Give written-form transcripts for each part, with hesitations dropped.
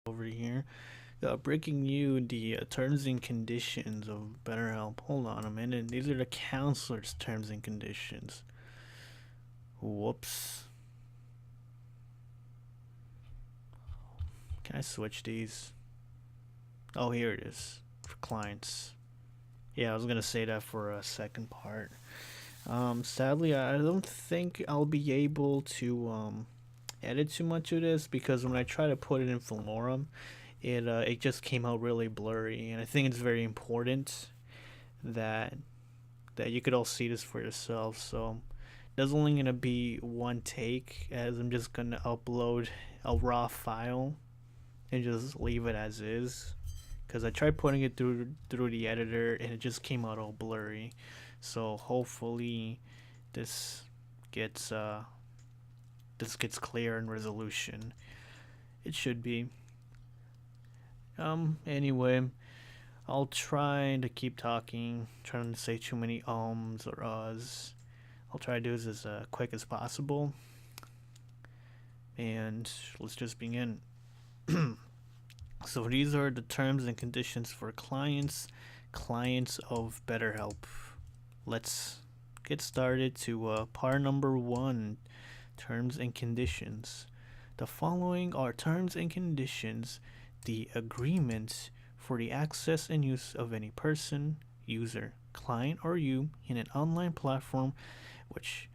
over here. Breaking you the terms and conditions of BetterHelp. Hold on a minute. These are the counselor's terms and conditions. Whoops. Can I switch these? Oh, here it is for clients. Yeah, I was gonna say that for a second part. Sadly, I don't think I'll be able to edit too much of this because when I try to put it in Filmorum, it just came out really blurry, and I think it's very important that you could all see this for yourself. So there's only gonna be one take, as I'm just gonna upload a raw file and just leave it as is. Because I tried putting it through the editor and it just came out all blurry. So hopefully this gets clear in resolution. It should be. Anyway, I'll try to keep talking, trying to say too many ums or uhs. I'll try to do this as quick as possible. And let's just begin. So these are the terms and conditions for clients of BetterHelp. Let's get started to part number 1, terms and conditions. The following are terms and conditions, the agreement for the access and use of any person, user, client, or you in an online platform which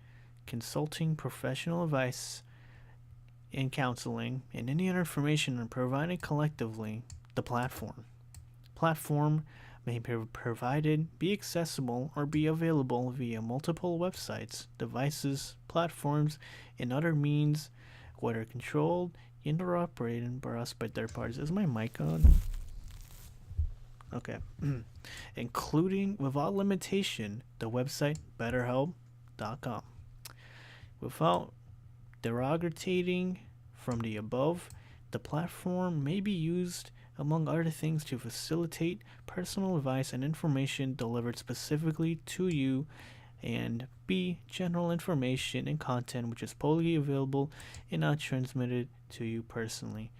consulting professional advice in counseling, and any other information are provided collectively. The platform may be provided, be accessible, or be available via multiple websites, devices, platforms, and other means, whether controlled and or operated by us by third parties. Is my mic on? Okay. Including, without limitation, the website betterhelp.com. Without derogating from the above, the platform may be used, among other things, to facilitate personal advice and information delivered specifically to you, and b. general information and content which is publicly available and not transmitted to you personally.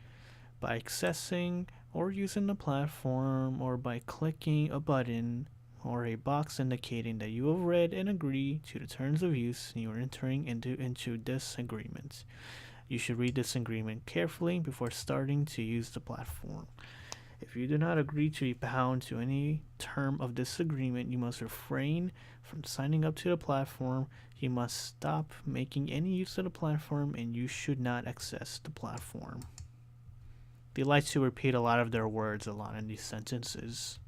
By accessing or using the platform, or by clicking a button or a box indicating that you have read and agree to the terms of use, and you are entering into this agreement. You should read this agreement carefully before starting to use the platform. If you do not agree to be bound to any term of this agreement, you must refrain from signing up to the platform. You must stop making any use of the platform, and you should not access the platform. They like to repeat a lot of their words a lot in these sentences.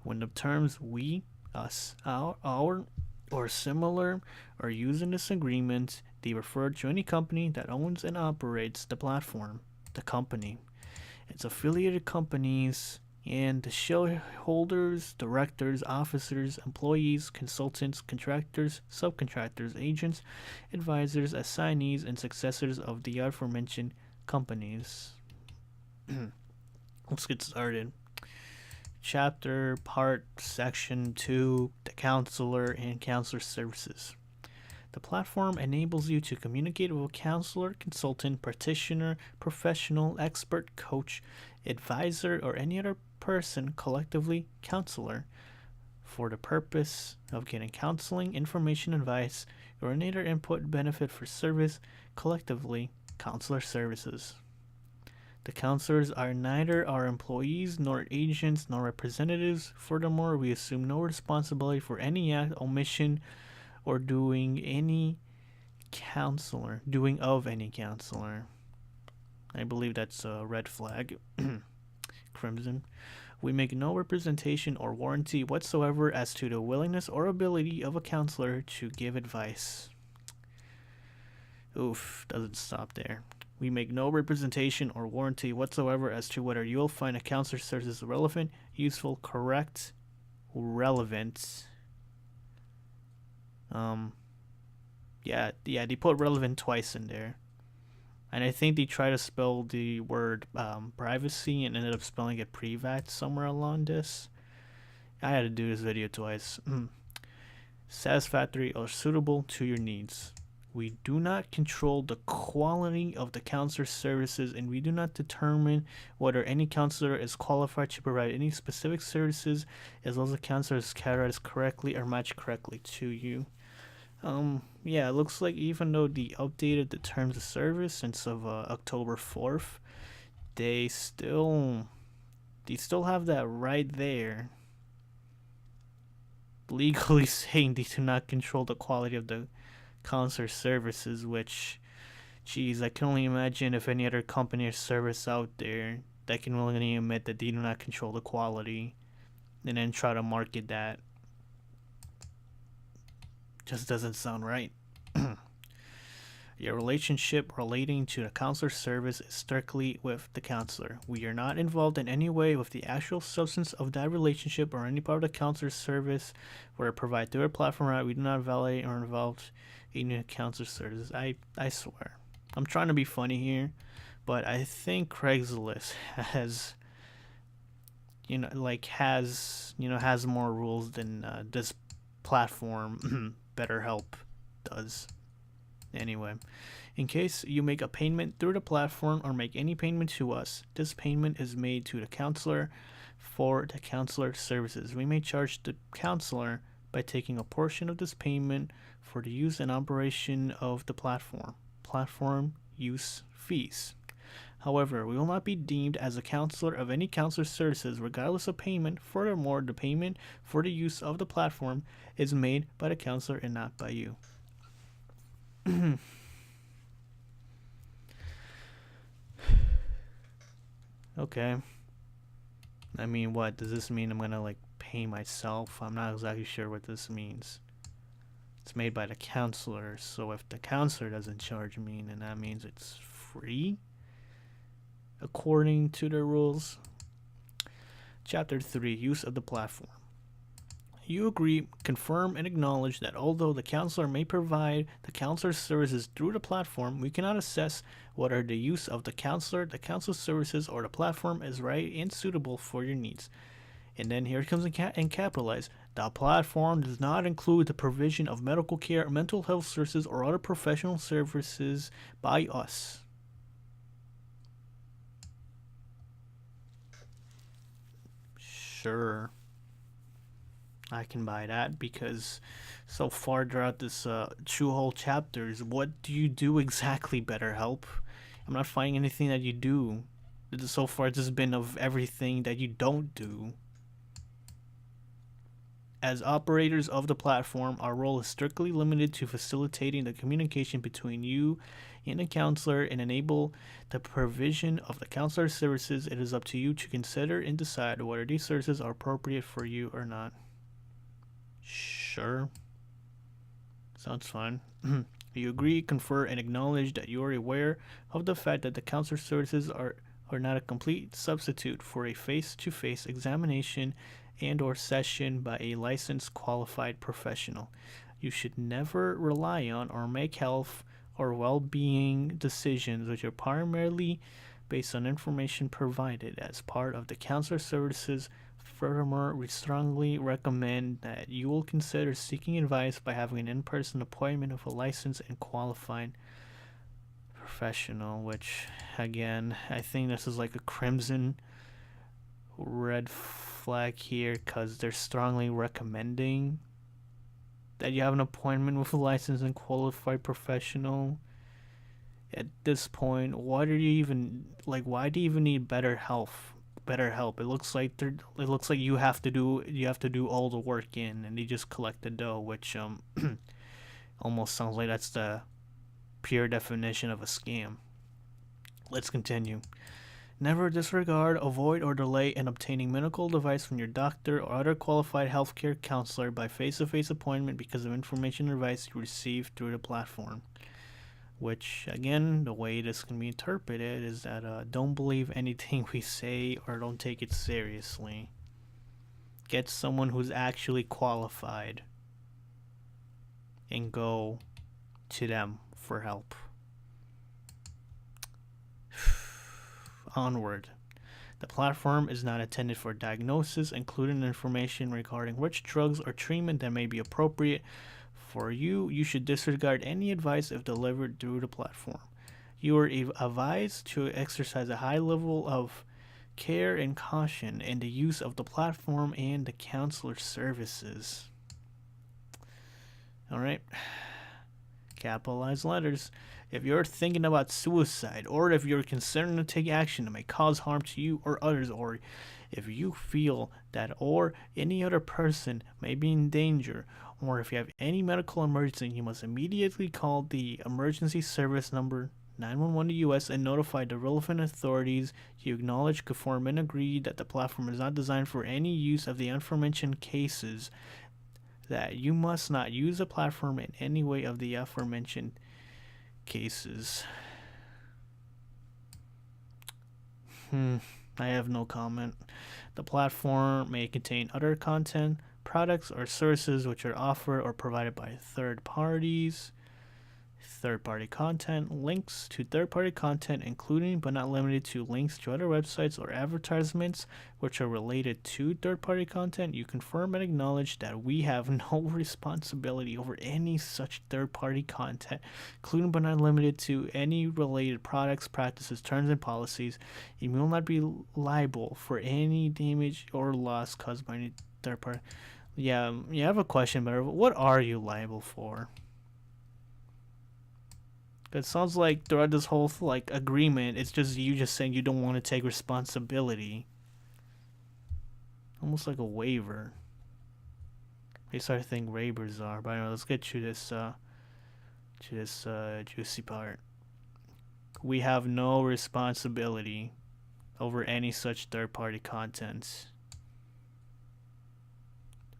When the terms we, us, our, or similar are used in this agreement, they refer to any company that owns and operates the platform, the company, its affiliated companies, and the shareholders, directors, officers, employees, consultants, contractors, subcontractors, agents, advisors, assignees, and successors of the aforementioned companies. Let's get started. Chapter, part, section 2, the counselor and counselor services. The platform enables you to communicate with a counselor, consultant, practitioner, professional, expert, coach, advisor, or any other person, collectively counselor, for the purpose of getting counseling, information, advice, or any other input, benefit, for service, collectively counselor services. The counselors are neither our employees, nor agents, nor representatives. Furthermore, we assume no responsibility for any act, omission, or doing of any counselor. I believe that's a red flag. Crimson. We make no representation or warranty whatsoever as to the willingness or ability of a counselor to give advice. Oof, doesn't stop there. We make no representation or warranty whatsoever as to whether you'll find a counselor service relevant, useful, correct, relevant. They put relevant twice in there. And I think they try to spell the word privacy and ended up spelling it privat somewhere along this. I had to do this video twice. Satisfactory or suitable to your needs. We do not control the quality of the counselor services, and we do not determine whether any counselor is qualified to provide any specific services as long as the counselor is categorized correctly or matched correctly to you. Yeah, it looks like even though they updated the terms of service since of October 4th, they still have that right there, legally saying they do not control the quality of the counselor services, which, geez, I can only imagine if any other company or service out there that can willingly admit that they do not control the quality and then try to market that. Just doesn't sound right. Your relationship relating to the counselor service is strictly with the counselor. We are not involved in any way with the actual substance of that relationship or any part of the counselor service where provide through a platform. We do not validate or involved in counselor services. I swear. I'm trying to be funny here, but I think Craigslist has more rules than this platform BetterHelp does. Anyway, in case you make a payment through the platform or make any payment to us, this payment is made to the counselor for the counselor services. We may charge the counselor by taking a portion of this payment for the use and operation of the platform use fees. However, we will not be deemed as a counselor of any counselor services regardless of payment. Furthermore, the payment for the use of the platform is made by the counselor and not by you. Okay. I mean, what does this mean? I'm gonna pay myself? I'm not exactly sure what this means. It's made by the counselor, so if the counselor doesn't charge me, then that means it's free according to the rules. Chapter 3, Use of the Platform. You agree, confirm, and acknowledge that although the counselor may provide the counselor services through the platform, we cannot assess whether the use of the counselor services, or the platform is right and suitable for your needs. And then here it comes in capitalized. The platform does not include the provision of medical care, mental health services, or other professional services by us. Sure. I can buy that, because so far throughout this two whole chapters, what do you do exactly, BetterHelp? I'm not finding anything that you do. So far it's just been of everything that you don't do. As operators of the platform, our role is strictly limited to facilitating the communication between you and the counselor and enable the provision of the counselor services. It is up to you to consider and decide whether these services are appropriate for you or not. Sure. Sounds fine. You agree, confer, and acknowledge that you are aware of the fact that the counselor services are not a complete substitute for a face-to-face examination and or session by a licensed qualified professional. You should never rely on or make health or well-being decisions which are primarily based on information provided as part of the counselor services. Furthermore, we strongly recommend that you will consider seeking advice by having an in-person appointment with a licensed and qualified professional, which, again, I think this is like a crimson red flag here, because they're strongly recommending that you have an appointment with a licensed and qualified professional. At this point, why do you even need BetterHelp? It looks like you have to do all the work in, and they just collect the dough, which almost sounds like that's the pure definition of a scam. Let's continue. Never disregard, avoid, or delay in obtaining medical advice from your doctor or other qualified healthcare counselor by face-to-face appointment because of information and advice you receive through the platform. Which, again, the way this can be interpreted is that don't believe anything we say or don't take it seriously. Get someone who's actually qualified and go to them for help. Onward. The platform is not intended for diagnosis, including information regarding which drugs or treatment that may be appropriate For you, you should disregard any advice if delivered through the platform. You are advised to exercise a high level of care and caution in the use of the platform and the counselor services. Alright. Capitalized letters. If you're thinking about suicide, or if you're considering to take action that may cause harm to you or others, or if you feel that or any other person may be in danger, or if you have any medical emergency, you must immediately call the emergency service number 911 to US and notify the relevant authorities. You acknowledge, conform, and agree that the platform is not designed for any use of the aforementioned cases, that you must not use the platform in any way of the aforementioned cases. I have no comment. The platform may contain other content, products, or services which are offered or provided by third parties. Third-party content. Links to third-party content, including but not limited to links to other websites or advertisements which are related to third-party content. You confirm and acknowledge that we have no responsibility over any such third-party content, including but not limited to any related products, practices, terms, and policies. You will not be liable for any damage or loss caused by any third-party. Yeah, I have a question, but what are you liable for? It sounds like throughout this whole agreement, it's just you just saying you don't want to take responsibility. Almost like a waiver. They start to think waivers are, but anyway, let's get to this juicy part. We have no responsibility over any such third-party content.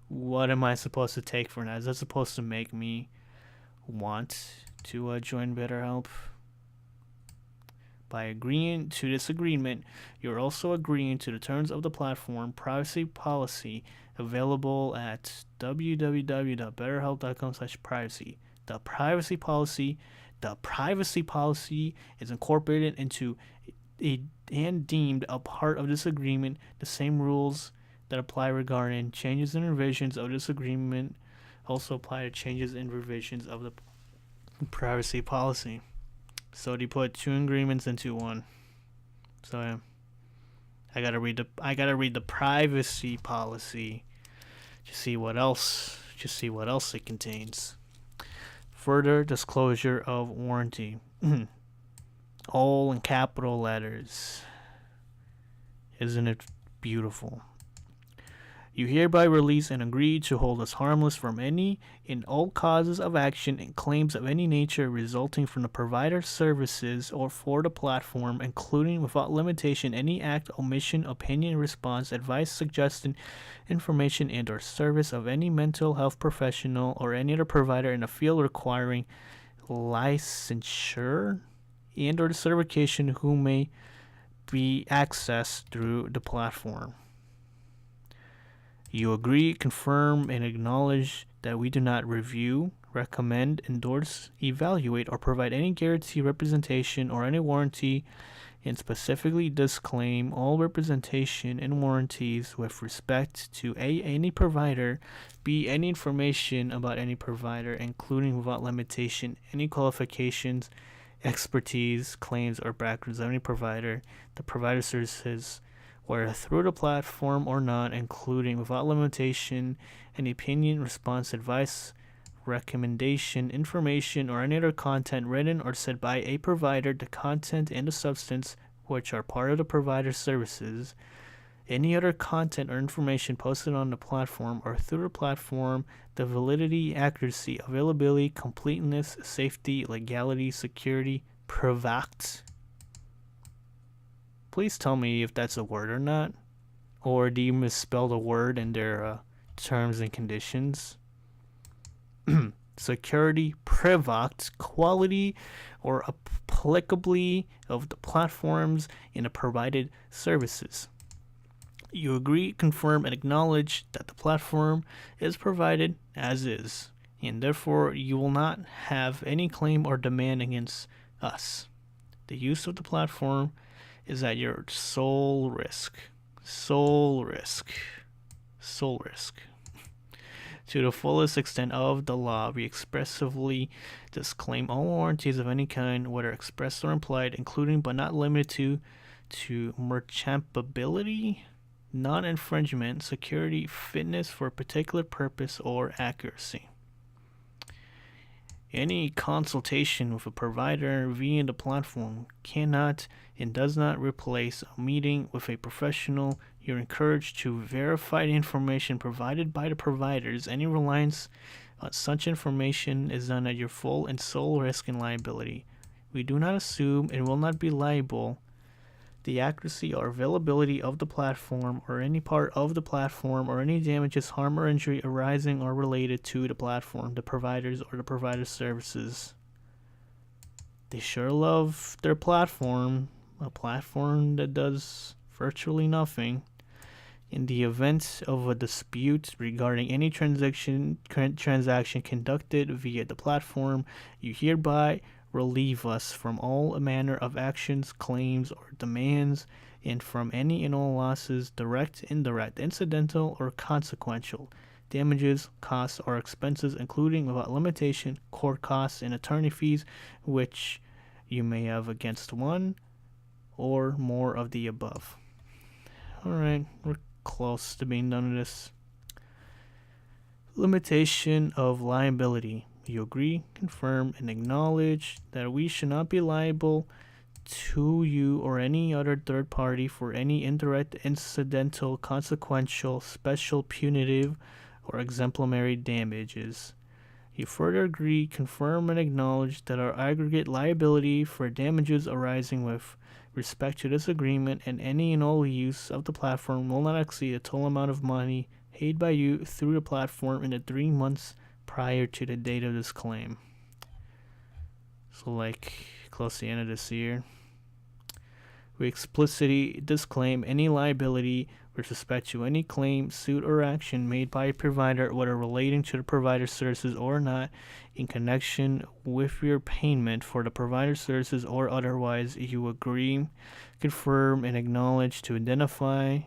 What am I supposed to take from that? Is that supposed to make me want to join BetterHelp? By agreeing to this agreement, you're also agreeing to the terms of the platform privacy policy available at www.betterhelp.com/privacy. The privacy policy is incorporated into and deemed a part of this agreement. The same rules that apply regarding changes and revisions of this agreement also apply to changes and revisions of the privacy policy. So they put two agreements into one. So yeah, I gotta read the privacy policy to see what else it contains. Further disclosure of warranty. All in capital letters. Isn't it beautiful? You hereby release and agree to hold us harmless from any and all causes of action and claims of any nature resulting from the provider services or for the platform, including without limitation any act, omission, opinion, response, advice, suggestion, information, and or service of any mental health professional or any other provider in the field requiring licensure and or certification who may be accessed through the platform. You agree, confirm, and acknowledge that we do not review, recommend, endorse, evaluate, or provide any guarantee, representation, or any warranty, and specifically disclaim all representation and warranties with respect to any provider, b. any information about any provider, including without limitation any qualifications, expertise, claims, or backgrounds of any provider, the provider services, whether through the platform or not, including without limitation any opinion, response, advice, recommendation, information, or any other content written or said by a provider, the content and the substance which are part of the provider services, any other content or information posted on the platform or through the platform, the validity, accuracy, availability, completeness, safety, legality, security, privacy. Please tell me if that's a word or not. Or do you misspell the word in their terms and conditions? Security, privacy, quality, or applicably of the platforms and the provided services. You agree, confirm, and acknowledge that the platform is provided as is, and therefore you will not have any claim or demand against us. The use of the platform is at your sole risk. To the fullest extent of the law, we expressly disclaim all warranties of any kind, whether expressed or implied, including but not limited to merchantability, non-infringement, security, fitness for a particular purpose, or accuracy. Any consultation with a provider via the platform cannot and does not replace a meeting with a professional. You're encouraged to verify the information provided by the providers. Any reliance on such information is done at your full and sole risk and liability. We do not assume and will not be liable the accuracy or availability of the platform or any part of the platform or any damages, harm, or injury arising or related to the platform, the providers, or the provider services. They sure love their platform, a platform that does virtually nothing. In the event of a dispute regarding any transaction conducted via the platform, you hereby relieve us from all manner of actions, claims, or demands, and from any and all losses, direct, indirect, incidental, or consequential, damages, costs, or expenses, including without limitation, court costs and attorney fees, which you may have against one or more of the above. Alright, we're close to being done with this. Limitation of liability. You agree, confirm, and acknowledge that we should not be liable to you or any other third party for any indirect, incidental, consequential, special, punitive, or exemplary damages. You further agree, confirm, and acknowledge that our aggregate liability for damages arising with respect to this agreement and any and all use of the platform will not exceed the total amount of money paid by you through the platform in the 3 months prior to the date of this claim. So, like, close to the end of this year. We explicitly disclaim any liability with respect to any claim, suit, or action made by a provider, whether relating to the provider services or not, in connection with your payment for the provider services or otherwise. You agree, confirm, and acknowledge to indemnify,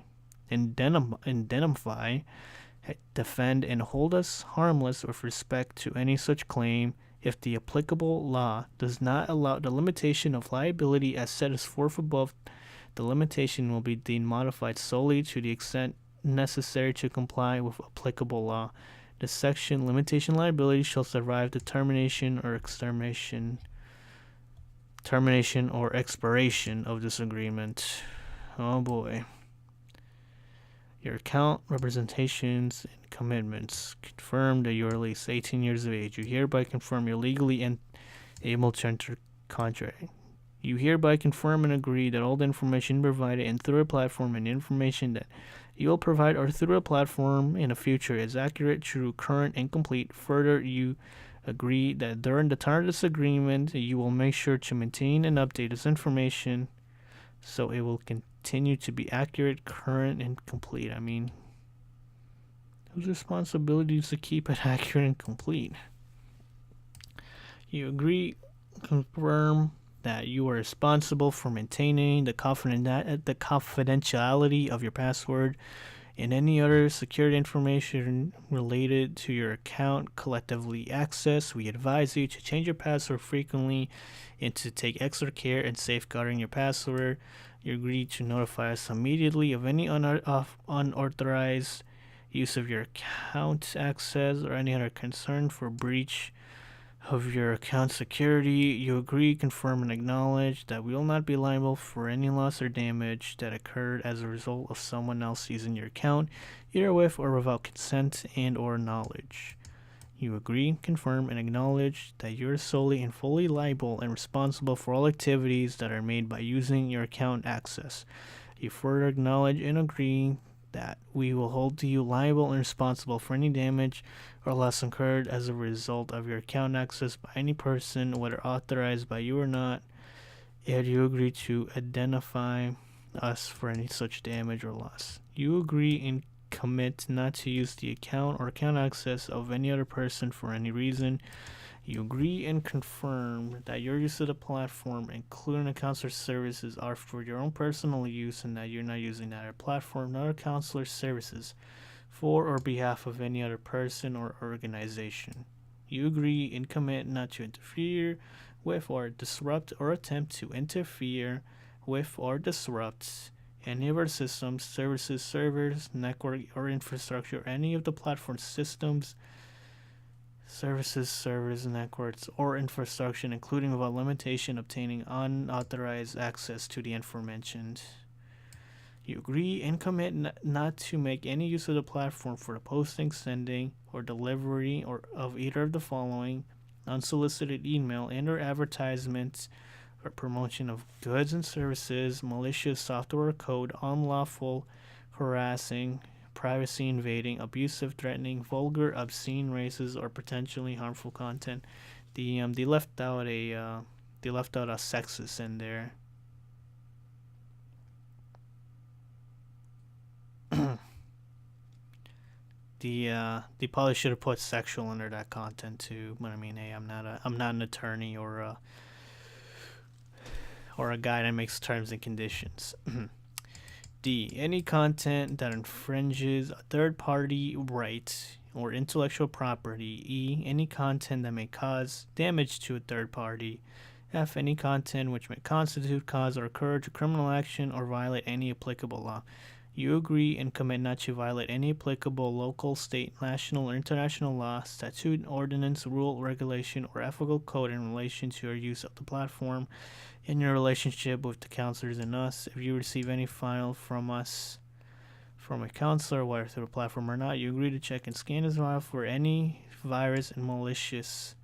defend, and hold us harmless with respect to any such claim if the applicable law does not allow the limitation of liability as set forth above. The limitation will be deemed modified solely to the extent necessary to comply with applicable law. The section limitation liability shall survive the termination or expiration of this agreement. Oh boy. Your account representations and commitments confirm that you are at least 18 years of age. You hereby confirm you're legally able to enter contract. You hereby confirm and agree that all the information provided and through a platform and information that you will provide or through a platform in the future is accurate, true, current, and complete. Further, you agree that during the term of this agreement, you will make sure to maintain and update this information so it will continue to be accurate, current, and complete. I mean, whose responsibility is to keep it accurate and complete? You agree, confirm that you are responsible for maintaining the confidentiality of your password and any other security information related to your account collectively accessed. We advise you to change your password frequently and to take extra care in safeguarding your password. You agree to notify us immediately of any unauthorized use of your account access or any other concern for breach of your account security. You agree, confirm, and acknowledge that we will not be liable for any loss or damage that occurred as a result of someone else using your account, either with or without consent and or knowledge. You agree, confirm, and acknowledge that you are solely and fully liable and responsible for all activities that are made by using your account access. You further acknowledge and agree that we will hold you liable and responsible for any damage or loss incurred as a result of your account access by any person, whether authorized by you or not, and you agree to indemnify us for any such damage or loss. You agree and commit not to use the account or account access of any other person for any reason. You agree and confirm that your use of the platform, including accounts or services, are for your own personal use and that you're not using either platform nor accounts or services for or behalf of any other person or organization. You agree and commit not to interfere with or disrupt or attempt to interfere with or disrupt any of our systems, services, servers, network, or infrastructure, or any of the platform systems, services, servers, networks, or infrastructure, including without limitation obtaining unauthorized access to the information. You agree and commit not to make any use of the platform for the posting, sending, or delivery of either of the following: unsolicited email and/or advertisements or promotion of goods and services, malicious software or code, unlawful, harassing, privacy invading, abusive, threatening, vulgar, obscene, racist, or potentially harmful content. They left out a sexist in there. They probably should have put sexual under that content too. But I mean, hey, I'm not an attorney or a guy that makes terms and conditions. D. Any content that infringes a third-party right or intellectual property. E. Any content that may cause damage to a third party. F. Any content which may constitute, cause, or encourage a criminal action or violate any applicable law. You agree and commit not to violate any applicable local, state, national, or international law, statute, ordinance, rule, regulation, or ethical code in relation to your use of the platform in your relationship with the counselors and us. If you receive any file from us, from a counselor, whether through the platform or not, you agree to check and scan this file for any virus and malicious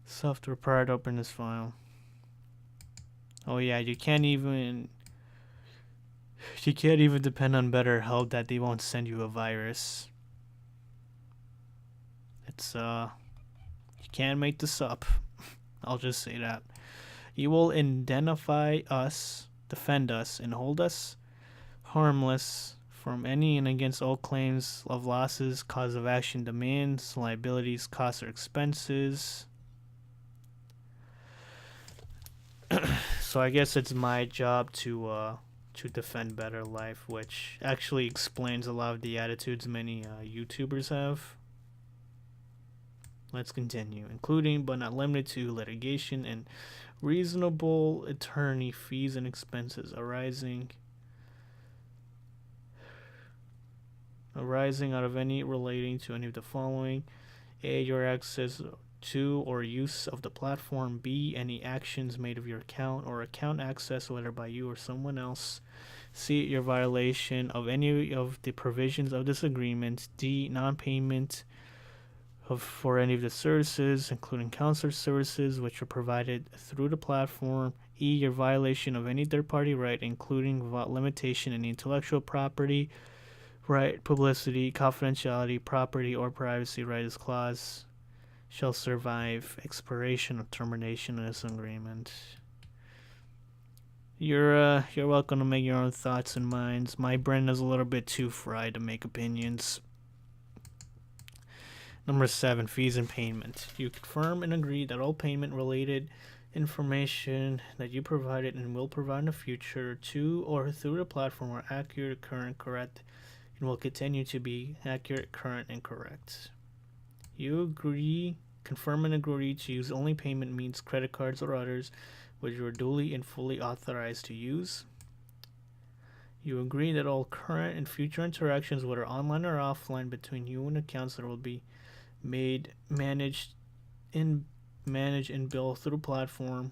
software prior to opening this file. Oh yeah, you can't even depend on BetterHelp that they won't send you a virus. It's you can't make this up. I'll just say that. You will indemnify us, defend us, and hold us harmless from any and against all claims of losses, cause of action, demands, liabilities, costs, or expenses. So I guess it's my job to defend Better Life, which actually explains a lot of the attitudes many YouTubers have. Let's continue. Including but not limited to litigation and reasonable attorney fees and expenses arising out of any relating to any of the following: A. Your access to or use of the platform. B. Any actions made of your account or account access, whether by you or someone else. C. Your violation of any of the provisions of this agreement. D. Non-payment for any of the services, including counselor services, which are provided through the platform. E. Your violation of any third-party right, including without limitation any intellectual property right, publicity, confidentiality, property, or privacy right as clause shall survive expiration or termination of this agreement. You're welcome to make your own thoughts and minds. My brain is a little bit too fried to make opinions. Number 7, fees and payment. You confirm and agree that all payment-related information that you provided and will provide in the future to or through the platform are accurate, current, correct, and will continue to be accurate, current, and correct. You confirm and agree to use only payment means, credit cards, or others which you are duly and fully authorized to use. You agree that all current and future interactions, whether online or offline, between you and a counselor will be managed and bill through the platform.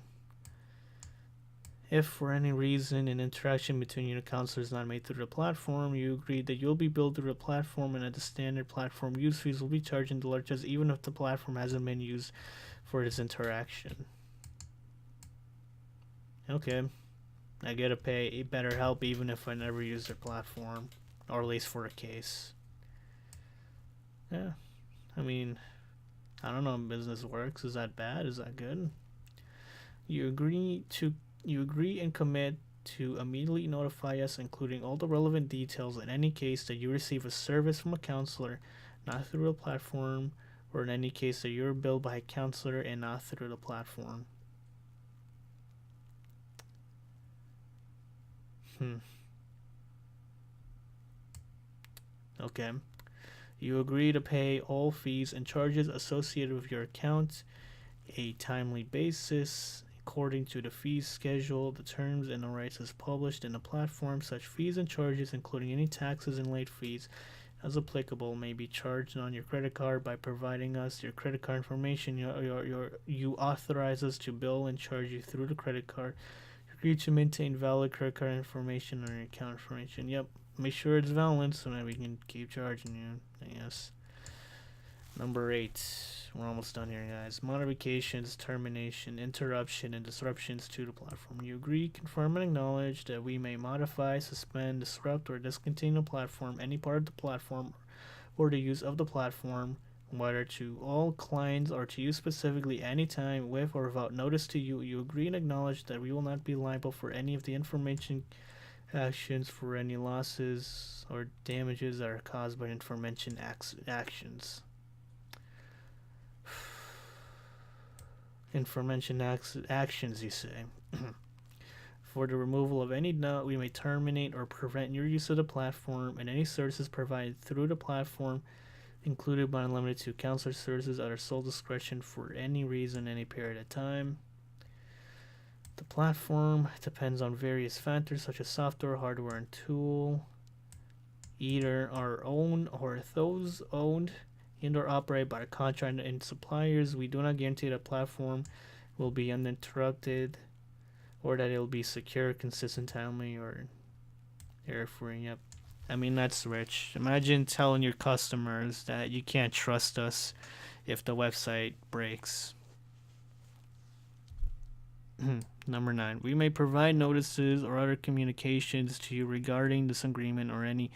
If for any reason an interaction between you and a counselor is not made through the platform, you agree that you'll be billed through the platform and that the standard platform use fees will be charged in dollar charges even if the platform hasn't been used for this interaction. Okay, I gotta pay BetterHelp even if I never use their platform, or at least for a case. Yeah, I mean, I don't know how business works. Is that bad? Is that good? You agree and commit to immediately notify us, including all the relevant details in any case that you receive a service from a counselor, not through a platform, or in any case that you're billed by a counselor and not through the platform. Okay. You agree to pay all fees and charges associated with your account a timely basis according to the fees schedule, the terms and the rights as published in the platform. Such fees and charges, including any taxes and late fees as applicable, may be charged on your credit card. By providing us your credit card information, you authorize us to bill and charge you through the credit card. You agree to maintain valid credit card information on your account information. Yep, make sure it's valid so that we can keep charging you. Yes. Number 8. We're almost done here, guys. Modifications, termination, interruption, and disruptions to the platform. You agree, confirm, and acknowledge that we may modify, suspend, disrupt, or discontinue the platform, any part of the platform, or the use of the platform, whether to all clients or to you specifically, anytime, with or without notice to you. You agree and acknowledge that we will not be liable for any of the information actions for any losses or damages that are caused by information actions. Information actions, you say. For the removal of any doubt, we may terminate or prevent your use of the platform and any services provided through the platform, included but not limited to counselor services at our sole discretion for any reason, any period of time. The platform depends on various factors such as software, hardware, and tool, either our own or those owned and or operated by a contractor and suppliers. We do not guarantee that platform will be uninterrupted or that it will be secure, consistent, timely, or error-free. Yep. I mean, that's rich. Imagine telling your customers that you can't trust us if the website breaks. Number 9. We may provide notices or other communications to you regarding this agreement or any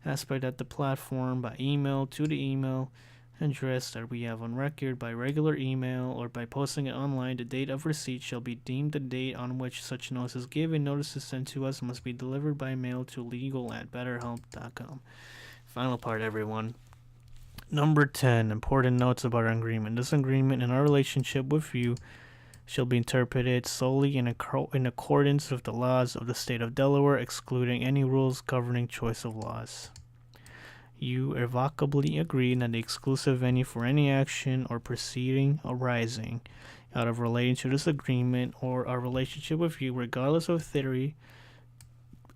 aspect of the platform by email to the email address that we have on record, by regular email, or by posting it online. The date of receipt shall be deemed the date on which such notice is given. Notices sent to us must be delivered by mail to legal@betterhelp.com. Final part, everyone. Number 10. Important notes about our agreement. This agreement and our relationship with you shall be interpreted solely in accordance with the laws of the state of Delaware, excluding any rules governing choice of laws. You irrevocably agree that the exclusive venue for any action or proceeding arising out of relating to this agreement or our relationship with you, regardless of theory,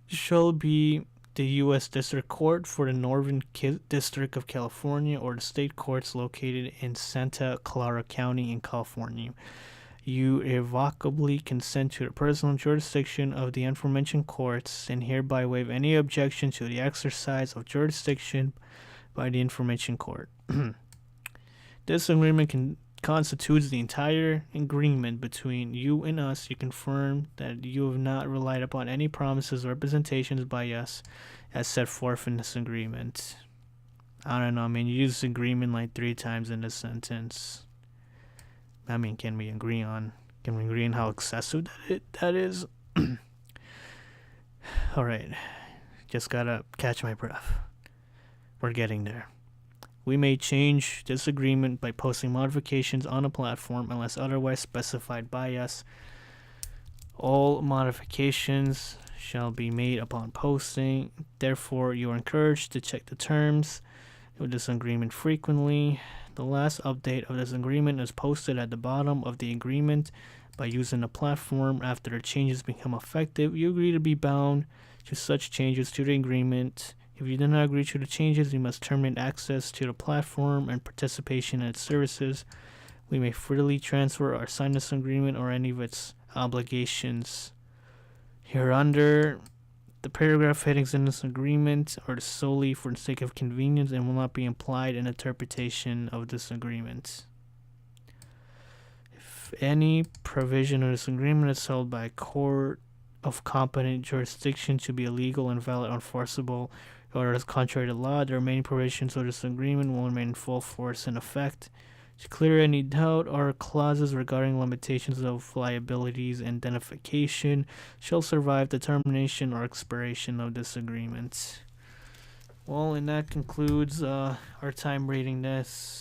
shall be the U.S. District Court for the Northern District of California or the state courts located in Santa Clara County in California. You irrevocably consent to the personal jurisdiction of the aforementioned courts and hereby waive any objection to the exercise of jurisdiction by the aforementioned court. This agreement constitutes the entire agreement between you and us. You confirm that you have not relied upon any promises or representations by us as set forth in this agreement. I don't know, you use agreement like 3 times in this sentence. Can we agree on how excessive that is? Alright, just gotta catch my breath. We're getting there. We may change this agreement by posting modifications on a platform unless otherwise specified by us. All modifications shall be made upon posting. Therefore, you are encouraged to check the terms of this agreement frequently. The last update of this agreement is posted at the bottom of the agreement by using the platform. After the changes become effective, you agree to be bound to such changes to the agreement. If you do not agree to the changes, you must terminate access to the platform and participation in its services. We may freely transfer or sign this agreement or any of its obligations hereunder. The paragraph headings in this agreement are solely for the sake of convenience and will not be implied in interpretation of this agreement. If any provision of this agreement is held by a court of competent jurisdiction to be illegal, invalid, unenforceable, or is contrary to law, the remaining provisions of this agreement will remain in full force and effect. To clear any doubt, our clauses regarding limitations of liabilities and indemnification shall survive the termination or expiration of this agreement. Well, and that concludes our time reading this.